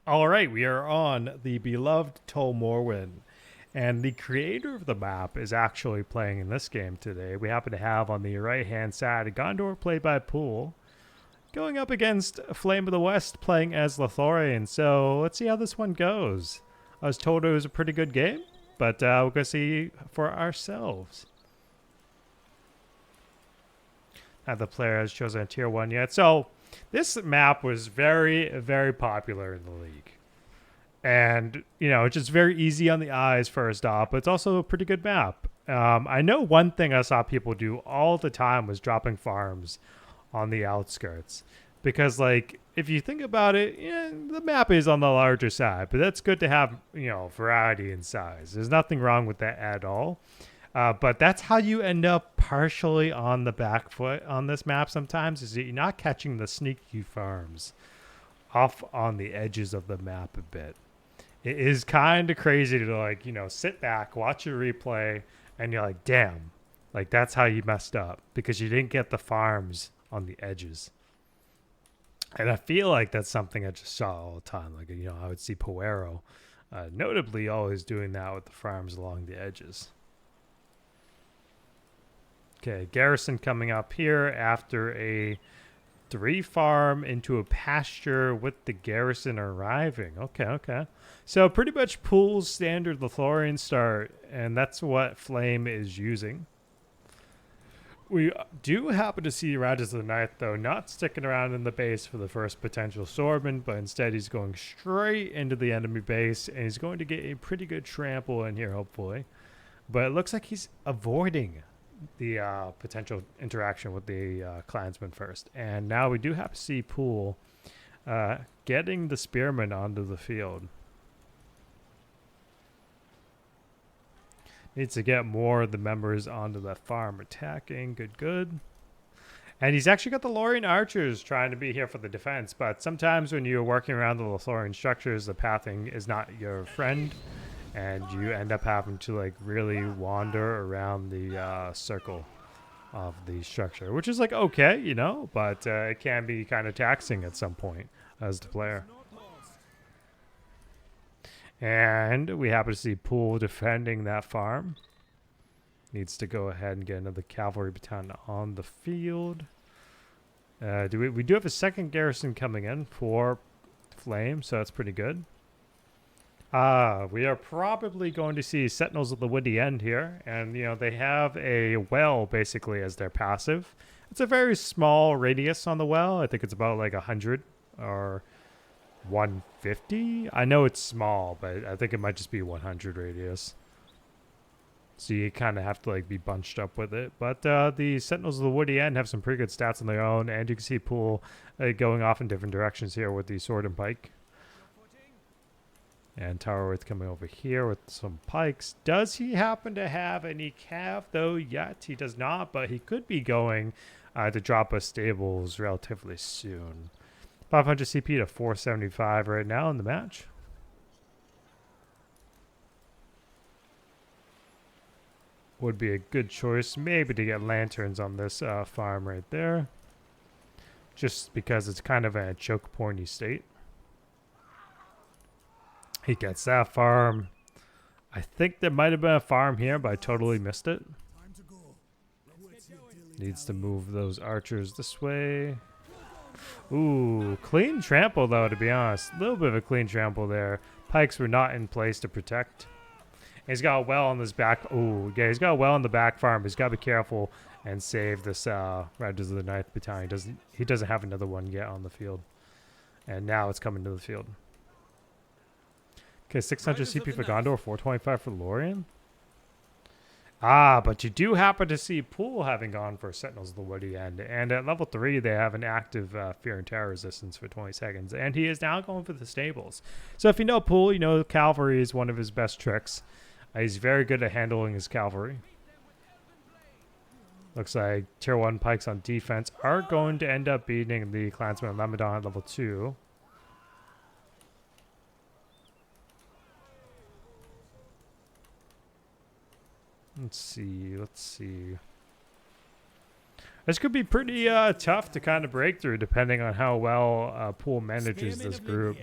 All right, we are on the beloved Tol Morwyn, and the creator of the map is actually playing in this game today. We happen to have on the right-hand side Gondor, played by PoOL, going up against Flame of the West, playing as Lothlorien. So let's see how this one goes. I was told it was a pretty good game, but we're going to see for ourselves. Not the player has chosen a tier 1 yet. So this map was very, very popular in the league. And, it's just very easy on the eyes first off, but it's also a pretty good map. I know one thing I saw people do all the time was dropping farms on the outskirts. Because, like, if you think about it, the map is on the larger side, but that's good to have, variety in size. There's nothing wrong with that at all. But that's how you end up partially on the back foot on this map sometimes, is that you're not catching the sneaky farms off on the edges of the map a bit. It is kind of crazy to, like, sit back, watch a replay, and you're like, damn, like, that's how you messed up because you didn't get the farms on the edges. And I feel like that's something I just saw all the time. Like, I would see PoOL notably always doing that with the farms along the edges. Okay, Garrison coming up here after a 3 farm into a pasture with the Garrison arriving. Okay. So pretty much PoOL's standard Lothlorien start, and that's what Flame is using. We do happen to see Riders of the Night, though, not sticking around in the base for the first potential swordman, but instead he's going straight into the enemy base, and he's going to get a pretty good trample in here, hopefully. But it looks like he's avoiding the potential interaction with the clansman first. And now we do have to see PoOL getting the spearmen onto the field. Needs to get more of the members onto that farm attacking. Good. And he's actually got the Lothlorien archers trying to be here for the defense, but sometimes when you're working around the Lothlorien structures, the pathing is not your friend, and you end up having to, like, really wander around the circle of the structure, which is, like, okay, but it can be kind of taxing at some point as the player. And we happen to see PoOL defending that farm. Needs to go ahead and get another cavalry battalion on the field. We do have a second garrison coming in for Flame, so that's pretty good. We are probably going to see Sentinels of the Woody End here, and they have a well basically as their passive. It's a very small radius on the well. I think it's about like 100 or 150. I know it's small, but I think it might just be 100 radius. So you kind of have to, like, be bunched up with it. But the Sentinels of the Woody End have some pretty good stats on their own, and you can see PoOL going off in different directions here with the sword and pike. And Towerworth coming over here with some pikes. Does he happen to have any cav, though, yet? He does not, but he could be going to drop us stables relatively soon. 500 CP to 475 right now in the match. Would be a good choice maybe to get lanterns on this farm right there. Just because it's kind of a choke pointy state. He gets that farm. I think there might have been a farm here, but I totally missed it. Needs to move those archers this way. Ooh, clean trample, though, to be honest. A little bit of a clean trample there. Pikes were not in place to protect. And he's got a well on this back. Ooh, yeah, he's got a well on the back farm. He's got to be careful and save this Riders of the Ninth Battalion. He doesn't have another one yet on the field. And now it's coming to the field. Okay, 600 CP for Gondor, 425 for Lothlorien. But you do happen to see PoOL having gone for Sentinels of the Woody End. And at level 3, they have an active Fear and Terror resistance for 20 seconds. And he is now going for the stables. So if you know PoOL, cavalry is one of his best tricks. He's very good at handling his cavalry. Looks like tier 1 pikes on defense are going to end up beating the Clansman and Lamedon at level 2. Let's see. This could be pretty tough to kind of break through depending on how well PoOL manages this group.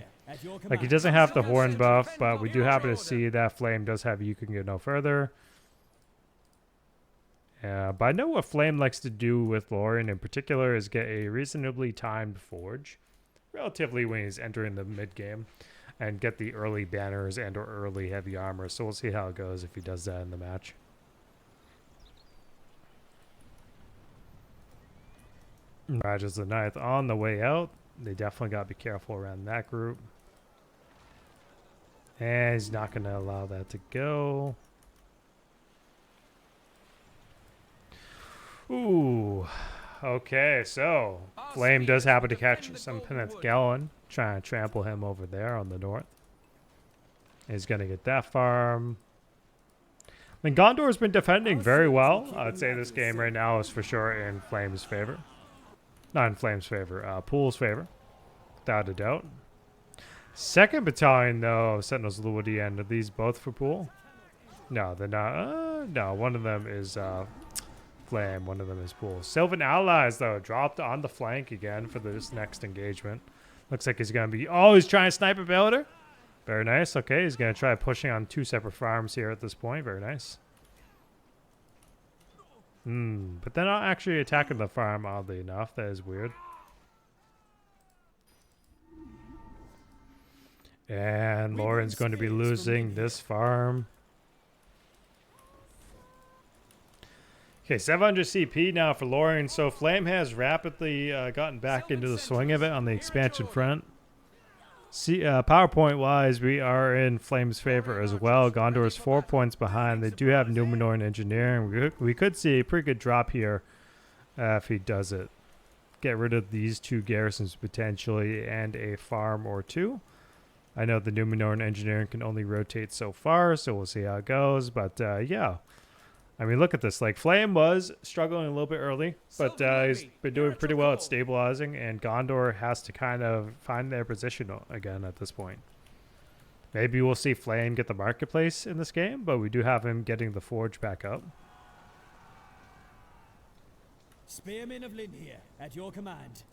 Like, he doesn't have the horn buff, but we do happen to see that Flame does have You Can Go No Further. But I know what Flame likes to do with Lothlorien in particular is get a reasonably timed forge, relatively when he's entering the mid-game, and get the early banners and or early heavy armor. So we'll see how it goes if he does that in the match. Raja's the 9th on the way out. They definitely got to be careful around that group. And he's not going to allow that to go. Ooh. Okay, so Flame does happen to catch some Peneth Gallon, trying to trample him over there on the north. He's going to get that farm. I mean, Gondor's been defending very well. I'd say this game right now is for sure in Flame's favor. Not in Flame's favor, PoOL's favor, without a doubt. 2nd Battalion, though, Sentinels of Lothlorien. Are these both for PoOL? No, they're not. No, one of them is Flame, one of them is PoOL. Sylvan Allies, though, dropped on the flank again for this next engagement. Looks like he's going to be... Oh, he's trying to snipe a builder. Very nice. Okay, he's going to try pushing on 2 separate farms here at this point. Very nice. But they're not actually attacking the farm, oddly enough. That is weird. And Lauren's going to be losing this farm. Okay, 700 CP now for Lothlorien. So Flame has rapidly gotten back into the swing of it on the expansion front. PowerPoint-wise, we are in Flame's favor as well. Gondor is 4 points behind. They do have Numenor and Engineering. We could see a pretty good drop here if he does it. Get rid of these 2 garrisons potentially and a farm or 2. I know the Numenor and Engineering can only rotate so far, so we'll see how it goes. But yeah, I mean, look at this. Like, Flame was struggling a little bit early, but he's been doing pretty well at stabilizing, and Gondor has to kind of find their position again at this point. Maybe we'll see Flame get the marketplace in this game, but we do have him getting the forge back up. Spearmen of Lynn here, at your command.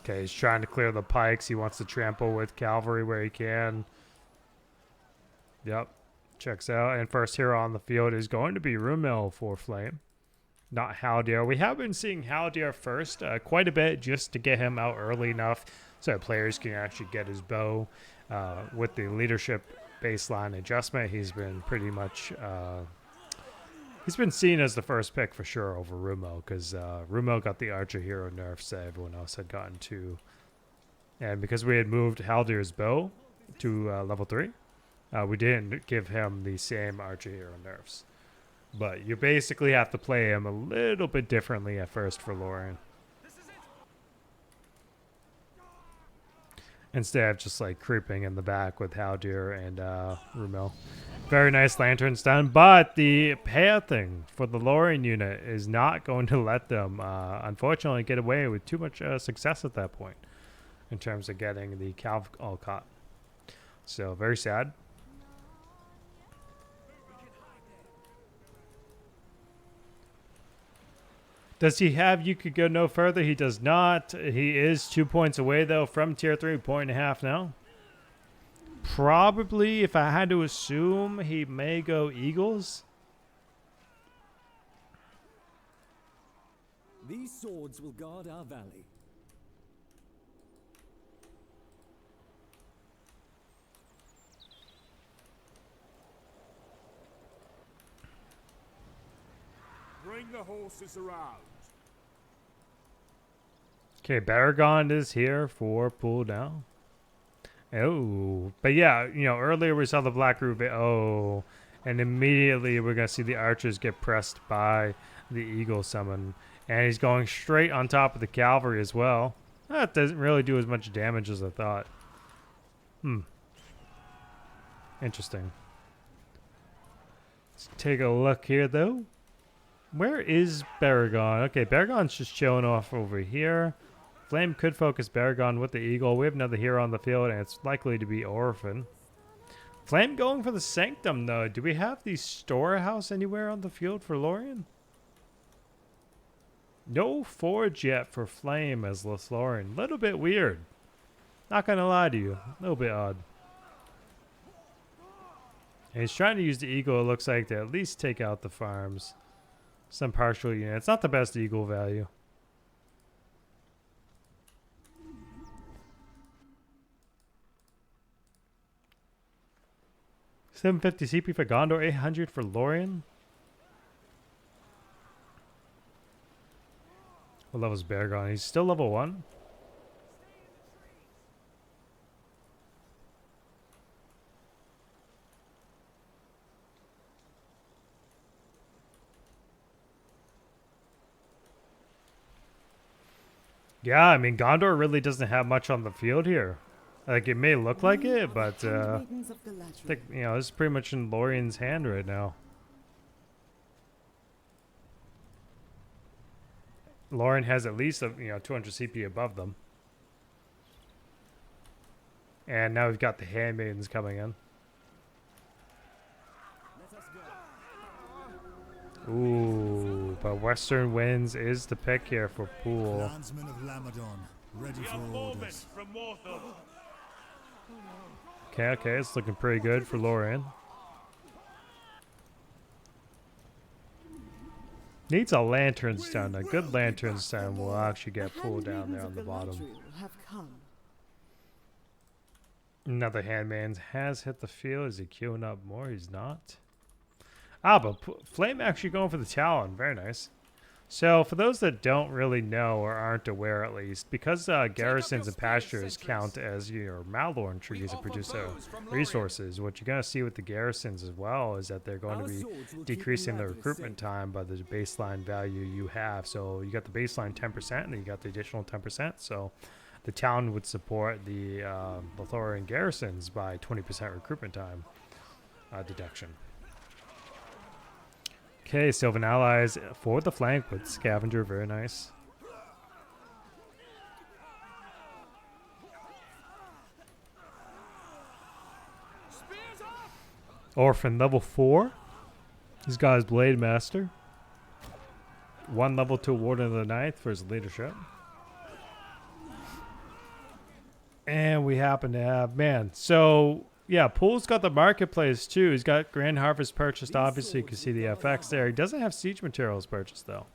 Okay, he's trying to clear the pikes. He wants to trample with cavalry where he can. Yep, checks out. And first hero on the field is going to be Rumil for Flame, not Haldir. We have been seeing Haldir first quite a bit just to get him out early enough so players can actually get his bow. With the leadership baseline adjustment, he's been pretty much... he's been seen as the first pick for sure over Rumil, because Rumil got the Archer hero nerfs that everyone else had gotten to. And because we had moved Haldir's bow to level 3, we didn't give him the same Archer hero nerfs. But you basically have to play him a little bit differently at first for Lothlorien, instead of just like creeping in the back with Haldir and Rumil. Very nice lanterns done, but the pathing for the Lothlorien unit is not going to let them, unfortunately, get away with too much success at that point in terms of getting the Calv all caught. So, very sad. Does he have You Could Go No Further? He does not. He is 2 points away, though, from tier 3, 1.5 now. Probably, if I had to assume, he may go Eagles. These swords will guard our valley. Bring the horses around. Okay, Baragon is here for PoOL now. Oh, but yeah, you know, earlier we saw the Black Root. Oh, and immediately we're going to see the archers get pressed by the Eagle summon. And he's going straight on top of the cavalry as well. That doesn't really do as much damage as I thought. Interesting. Let's take a look here, though. Where is Baragon? Okay, Baragon's just chilling off over here. Flame could focus Baragon with the Eagle. We have another hero on the field, and it's likely to be Orphan. Flame going for the Sanctum, though. Do we have the storehouse anywhere on the field for Lorien? No forge yet for Flame as Lothlorien. Little bit weird. Not gonna lie to you. A little bit odd. And he's trying to use the Eagle, it looks like, to at least take out the farms. Some partial units. Not the best Eagle value. $750 CP for Gondor, 800 for Lorien. What level's Beargon? He's still level 1. Yeah, I mean, Gondor really doesn't have much on the field here. Like, it may look like it, but I think, you know, this is pretty much in Lorien's hand right now. Lorien has at least, 200 CP above them. And now we've got the handmaidens coming in. Ooh, but Western Winds is the pick here for PoOL. Landsmen of Lamadon, ready for orders. Okay, it's looking pretty good for Lorien. Needs a lantern stone. A good lantern stone will actually get pulled down there on the bottom. Another handmaiden has hit the field. Is he queuing up more? He's not. Ah, but Flame actually going for the Talon. Very nice. So, for those that don't really know or aren't aware at least, because garrisons and pastures count as your Malorn trees that produce resources, what you're going to see with the garrisons as well is that they're going to be decreasing the recruitment time by the baseline value you have. So, you got the baseline 10% and then you got the additional 10%. So, the town would support the Lothlorien garrisons by 20% recruitment time deduction. Okay, Sylvan allies for the flank with Scavenger, very nice. Orphan level 4. He's got his Blade Master. 1 level 2 Warden of the Ninth for his leadership. And we happen to have, man, so yeah, PoOL's got the marketplace too. He's got Grand Harvest purchased, obviously. You can see the FX there. He doesn't have siege materials purchased though.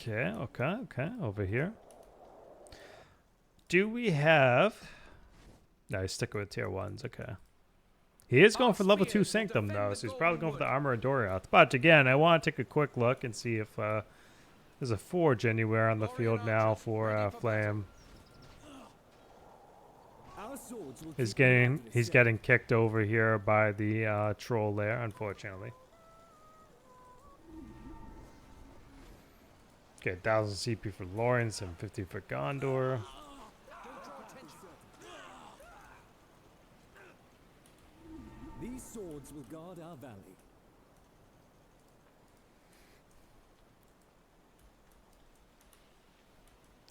Okay. Over here. Do we have... No, he's sticking with tier 1s. Okay. He is going for level 2 Sanctum though, so he's probably going for the Armor of Doriath. But again, I want to take a quick look and see if... there's a forge anywhere on the field now for Flame. He's getting kicked over here by the troll there, unfortunately. Okay, 1,000 CP for Lorien, 750 for Gondor. These swords will guard our valley.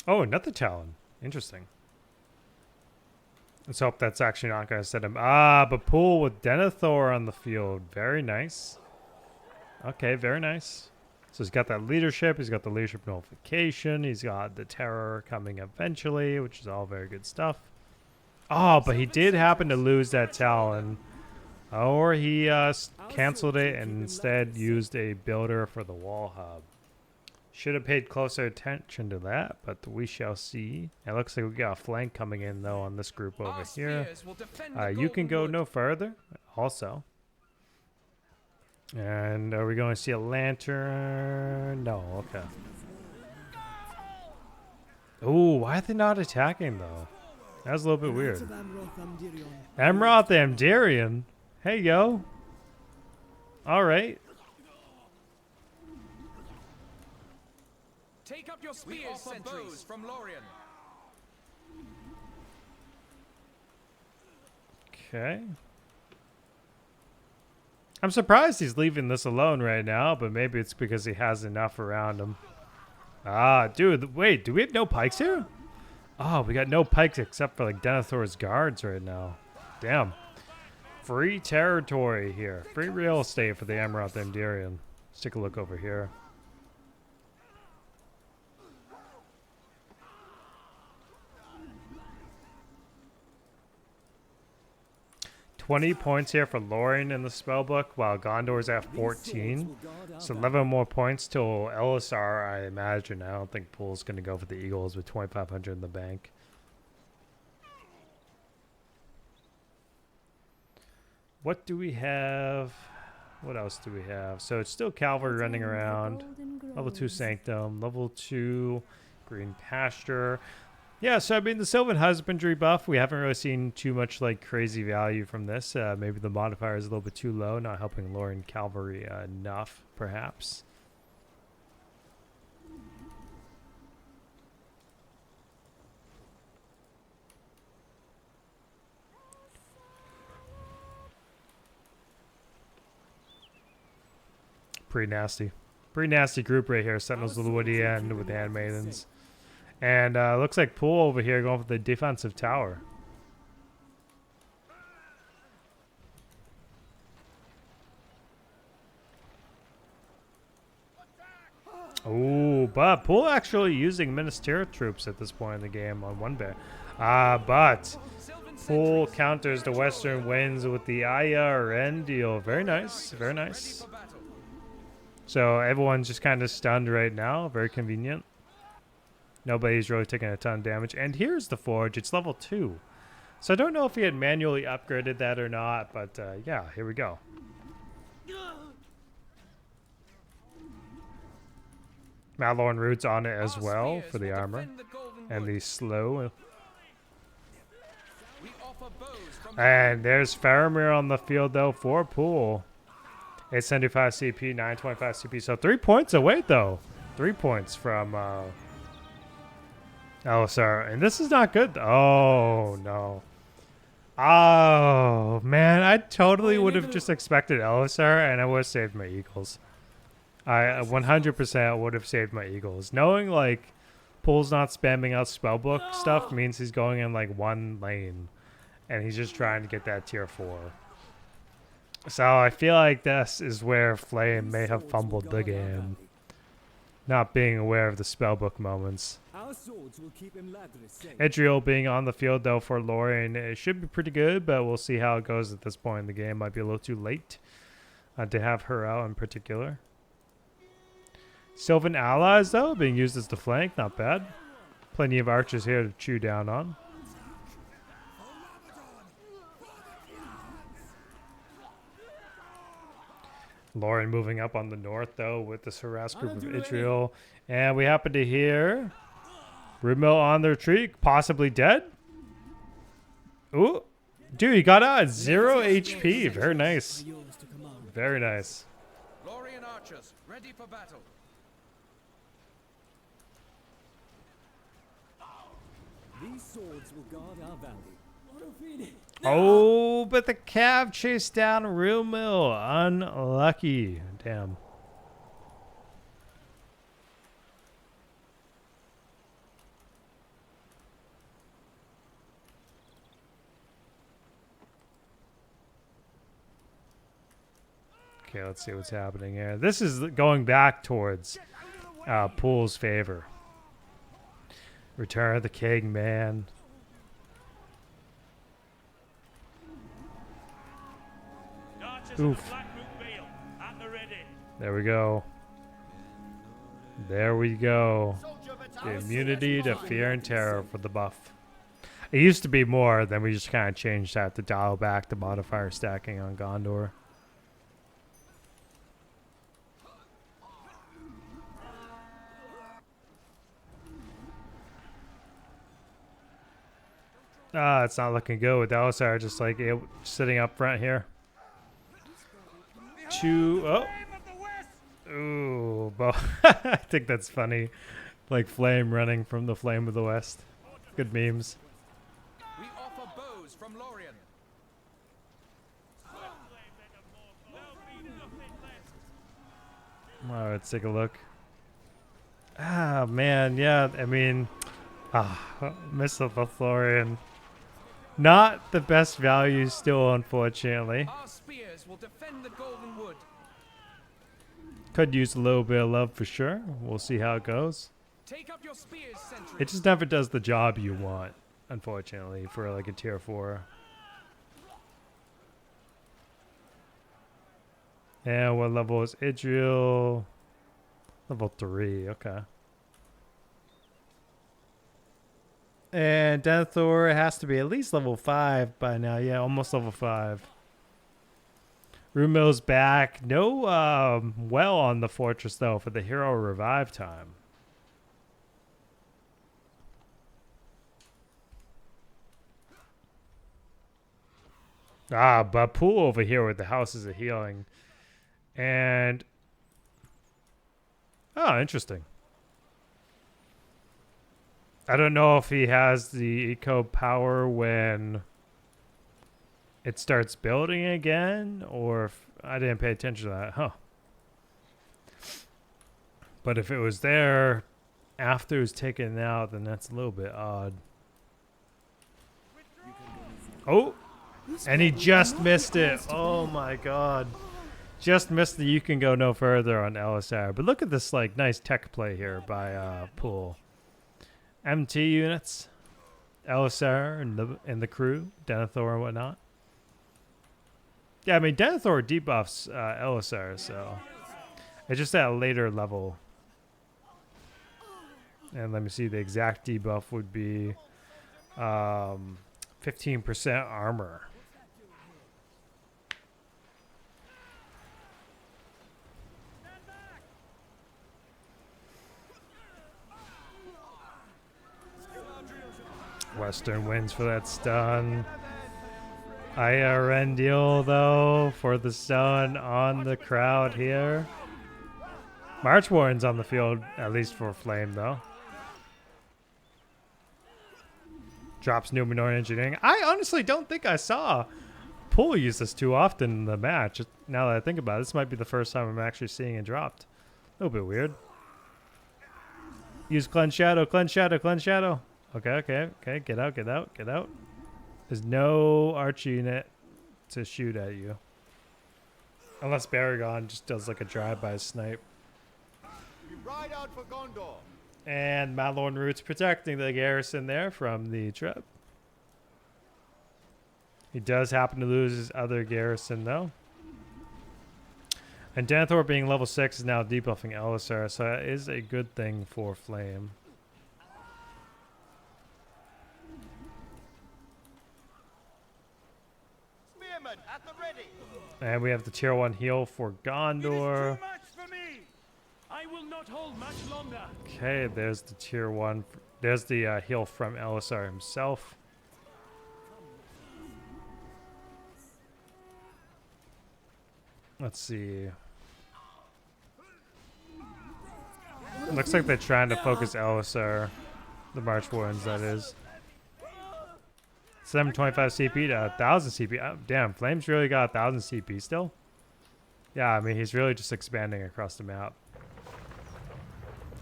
Oh, another Talon. Interesting. Let's hope that's actually not going to set him. Ah, but PoOL with Denethor on the field. Very nice. Okay, very nice. So he's got that leadership. He's got the leadership notification. He's got the terror coming eventually, which is all very good stuff. Oh, but he did happen to lose that Talon. Or he canceled it and instead used a builder for the wall hub. Should have paid closer attention to that, but we shall see. It looks like we got a flank coming in, though, on this group over here. You can go no further, also. And are we going to see a lantern? No, okay. Ooh, why are they not attacking, though? That was a little bit weird. Amroth Amdarian? Hey, yo. All right. Take up your spears, sentries from Lorien. Okay. I'm surprised he's leaving this alone right now, but maybe it's because he has enough around him. Ah, dude, wait, do we have no pikes here? Oh, we got no pikes except for like Denethor's guards right now. Damn. Free territory here. Free real estate for the Amaranth Amdirian. Let's take a look over here. $20 points here for Lorien in the spellbook, while Gondor's at 14. So 11 more points till Elisar, I imagine. I don't think PoOL's going to go for the Eagles with 2,500 in the bank. What do we have? What else do we have? So it's still cavalry running around. Level 2 Sanctum. Level 2 Green Pasture. Yeah, so I mean, the Sylvan Husbandry buff, we haven't really seen too much like crazy value from this. Maybe the modifier is a little bit too low, not helping Lorien Cavalry enough, perhaps. Pretty nasty. Pretty nasty group right here. Sentinels of the Woody End with Handmaidens. And looks like PoOL over here going for the defensive tower. Oh, but PoOL actually using Ministerial troops at this point in the game on one bit. But PoOL counters the Western Winds with the IRN deal. Very nice. Very nice. So everyone's just kind of stunned right now. Very convenient. Nobody's really taking a ton of damage. And here's the Forge. It's level 2. So I don't know if he had manually upgraded that or not. But yeah, here we go. Malorn Roots on it as well for the armor. And the slow. And there's Faramir on the field though for PoOL. 875 CP, 925 CP. So 3 points away though. 3 points from Elisar. And this is not good. Oh, no. Oh, man. I totally would have just expected Elisar, and I would have saved my Eagles. I 100% would have saved my Eagles. Knowing, like, PoOL's not spamming out spellbook stuff means he's going in, like, one lane. And he's just trying to get that tier 4. So I feel like this is where Flame may have fumbled the game. Not being aware of the spellbook moments. Idriel being on the field, though, for Lorien, it should be pretty good, but we'll see how it goes at this point in the game. Might be a little too late to have her out in particular. Sylvan allies, though, being used as the flank. Not bad. Plenty of archers here to chew down on. Lorien moving up on the north, though, with this harassed group of Idriel. And we happen to hear Rumil on the retreat, possibly dead. Ooh. Dude, he got out at 0 HP. Very nice. Very nice. Lorien archers, ready for battle. These swords will guard our valley. Oh, but the Cav chased down Rumil. Unlucky. Damn. Okay, let's see what's happening here. This is going back towards PoOL's favor. Return of the King, man. Oof. There we go. There we go. The immunity to fear and terror for the buff. It used to be more, then we just kind of changed that to dial back the modifier stacking on Gondor. It's not looking good with Elisar just like sitting up front here. Oh. Ooh, I think that's funny. Like Flame running from the Flame of the West. Good memes. We offer bows from Lorien. Alright, let's take a look. Ah, man, yeah. I mean, miss the Lothlorien. Not the best value still, unfortunately. Our spears will defend the Golden Wood. Could use a little bit of love for sure. We'll see how it goes. Take up your spears, sentries. It just never does the job you want, unfortunately, for like a tier 4. And what level is Idril? Level 3, okay. And Denethor has to be at least level 5 by now. Yeah, almost level 5. Rumil's back. No well on the fortress, though, for the hero revive time. But PoOL over here with the houses of healing. And... oh, interesting. I don't know if he has the eco power when it starts building again, or if I didn't pay attention to that. Huh. But if it was there after it was taken out, then that's a little bit odd. Oh! And he just missed it. Oh my god. Just missed the you can go no further on LSR. But look at this like nice tech play here by PoOL. MT units, LSR and the crew, Denethor and whatnot. Yeah, I mean Denethor debuffs LSR, so it's just at a later level. And let me see, the exact debuff would be 15% armor. Western wins for that stun. IRN deal though for the stun on the crowd here. March Warren's on the field, at least for Flame though. Drops Numenor Engineering. I honestly don't think I saw PoOL use this too often in the match. Now that I think about it, this might be the first time I'm actually seeing it dropped. A little bit weird. Use Cleanse Shadow, Cleanse Shadow, Cleanse Shadow. Okay. Get out. There's no arch unit to shoot at you. Unless Baragon just does like a drive-by snipe. We ride out for Gondor. And Malorn Roots protecting the garrison there from the trip. He does happen to lose his other garrison though. And Denethor being level 6 is now debuffing Elisar, so that is a good thing for Flame. Spearmen at the ready. And we have the tier 1 heal for Gondor. Much for me. I will not hold much longer. Okay, there's the tier 1. There's the heal from Elisar himself. Let's see. Looks like they're trying to focus Elisar. The March Warrens, that is. 725 CP to 1000 CP. Oh, damn, Flame's really got 1000 CP still? Yeah, I mean, he's really just expanding across the map.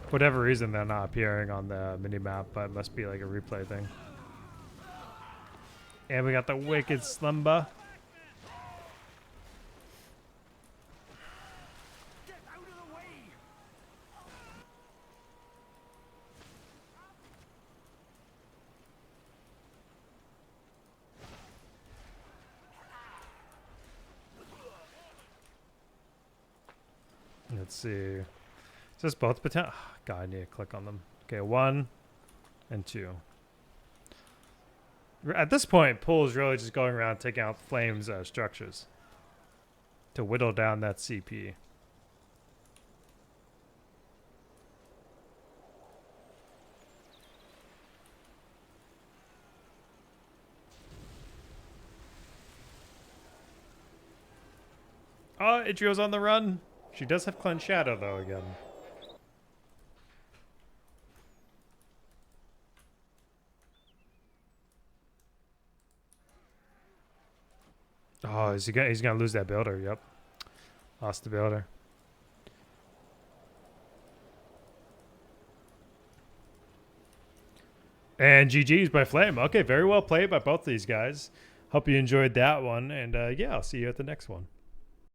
For whatever reason, they're not appearing on the mini-map, but it must be like a replay thing. And we got the Wicked Slumber. Get out of the way. Let's see. Is this both potential? Oh, God, I need to click on them. Okay, 1 and 2. At this point, PoOL is really just going around taking out Flame's structures to whittle down that CP. Oh, Idrio's on the run. She does have Cleanse Shadow, though, again. Oh, he's gonna lose that builder. Yep, lost the builder. And GG's by Flame. Okay, very well played by both these guys. Hope you enjoyed that one. And yeah, I'll see you at the next one.